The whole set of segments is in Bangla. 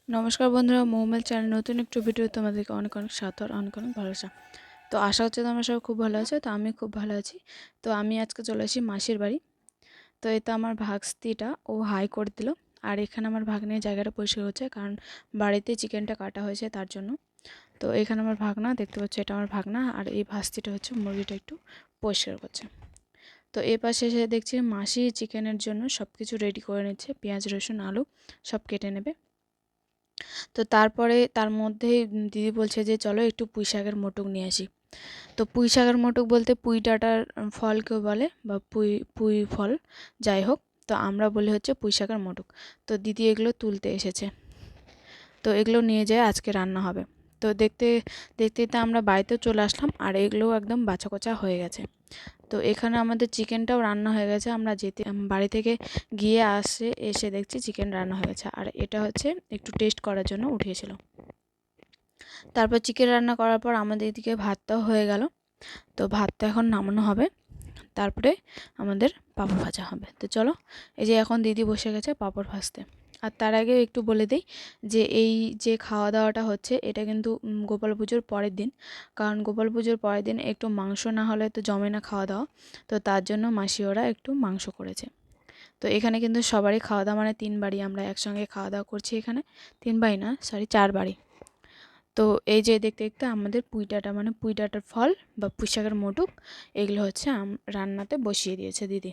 নমস্কার বন্ধুরা, মৌমেল চ্যানেল নতুন একটু ভিডিও তোমাদেরকে অনেক অনেক স্বাগত আর অনেক অনেক ভালোবাসা। তো আশা হচ্ছে তোমরা সবাই খুব ভালো আছো। তো আমি খুব ভালো আছি। তো আমি আজকে চলে আসি মাসির বাড়ি। তো এটা আমার ভাগস্তিটা ও হাই করে দিল। আর এখানে আমার ভাগ্নের জায়গাটা পরিষ্কার হচ্ছে, কারণ বাড়িতে চিকেনটা কাটা হয়েছে তার জন্য। তো এখানে আমার ভাগনা দেখতে পাচ্ছ, এটা আমার ভাগনা। আর এই ভাস্তিটা হচ্ছে মুরগিটা একটু পরিষ্কার করছে। তো এ পাশে এসে দেখছি মাসি চিকেনের জন্য সব কিছু রেডি করে নিচ্ছে, পেঁয়াজ রসুন আলু সব কেটে নেবে। তো তারপরে তার মধ্যেই দিদি বলছে যে চলো একটু পুঁই শাকের মোটক নিয়ে আসি। তো পুঁই শাকের মোটক বলতে পুঁই ডাঁটার ফল কেউ বলে, বা পুঁই পুঁই ফল, যাই হোক। তো আমরা বলি হচ্ছে পুঁই শাকের মোটক। তো দিদি এগুলো তুলতে এসেছে। তো এগুলো নিয়ে যেয়ে আজকে রান্না হবে। তো দেখতে দেখতে দেখতে আমরা বাড়িতেও চলে আসলাম, আর এগুলোও একদম বাছা কোচা হয়ে গেছে। তো এখানে আমাদের চিকেনটাও রান্না হয়ে গেছে। আমরা যেতে বাড়ি থেকে গিয়ে এসে দেখছি চিকেন রান্না হয়ে গেছে। আর এটা হচ্ছে একটু টেস্ট করার জন্য উঠিয়েছিল। তারপর চিকেন রান্না করার পর আমাদের এদিকে ভাতটাও হয়ে গেল। তো ভাতটা এখন নামানো হবে, তারপরে আমাদের পাঁপড় ভাজা হবে। তো চলো, এই যে এখন দিদি বসে গেছে পাঁপড় ভাজতে। আর তার আগে একটু বলে দিই যে এই যে খাওয়া দাওয়াটা হচ্ছে, এটা কিন্তু গোপাল পুজোর পরের দিন। কারণ গোপাল পুজোর পরের দিন একটু মাংস না হলে তো জমে না খাওয়া দাওয়া। তো তার জন্য মাসি ওরা একটু মাংস করেছে। তো এখানে কিন্তু সবারই খাওয়া দাওয়া, মানে 3 বাড়ি আমরা একসঙ্গে খাওয়া দাওয়া করছি এখানে। 3 বাড়ি না, সরি 4 বাড়ি। তো এই যে দেখতে দেখতে আমাদের পুঁই ডাঁটা, মানে পুঁই ডাঁটার ফল বা পুঁই শাকের মোটক, এগুলো হচ্ছে রান্নাতে বসিয়ে দিয়েছে দিদি।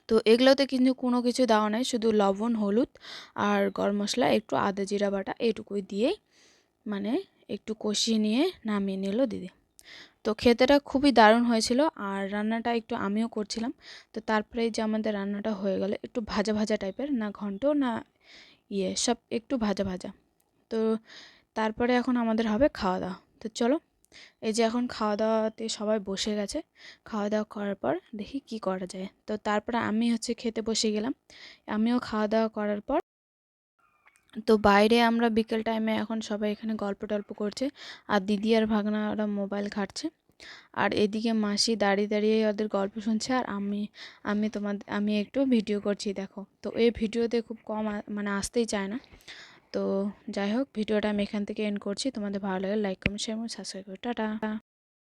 তো এগুলোতে কিন্তু কোনো কিছু দেওয়া নাই, শুধু লবণ হলুদ আর গরম মশলা একটু আদা জিরা বাটা এটুকুই দিয়েই মানে একটু কষিয়ে নিয়ে নামিয়ে নিল দিদি। তো খেতেটা খুবই দারুণ হয়েছিল। আর রান্নাটা একটু আমিও করছিলাম। তো তারপরে যে আমাদের রান্নাটা হয়ে গেল একটু ভাজা ভাজা টাইপের, না ঘন্ট না সব একটু ভাজা ভাজা। তো তারপরে এখন আমাদের হবে খাওয়া দাওয়া। তো চলো, এই যে এখন খাওয়া দাওয়াতে সবাই বসে গেছে। খাওয়া দাওয়া করার পর দেখি কি করা যায়। তো তারপরে আমি হচ্ছে খেতে বসে গেলাম। আমিও খাওয়া দাওয়া করার পর তো বাইরে আমরা বিকেল টাইমে এখন সবাই এখানে গল্প টল্প করছে। আর দিদি আর ভাগনা ওরা মোবাইল ঘাঁটছে। আর এদিকে মাসি দাঁড়িয়ে দাঁড়িয়ে ওদের গল্প শুনছে। আর আমি একটু ভিডিও করছি, দেখো। তো এই ভিডিওতে খুব কম মানে আসতেই চায় না। তো যাই হোক, ভিডিওটা আমি এখান থেকে এন্ড করছি। তোমাদের ভালো লাগে লাইক কমেন্ট শেয়ার এবং সাবস্ক্রাইব করো। টাটা।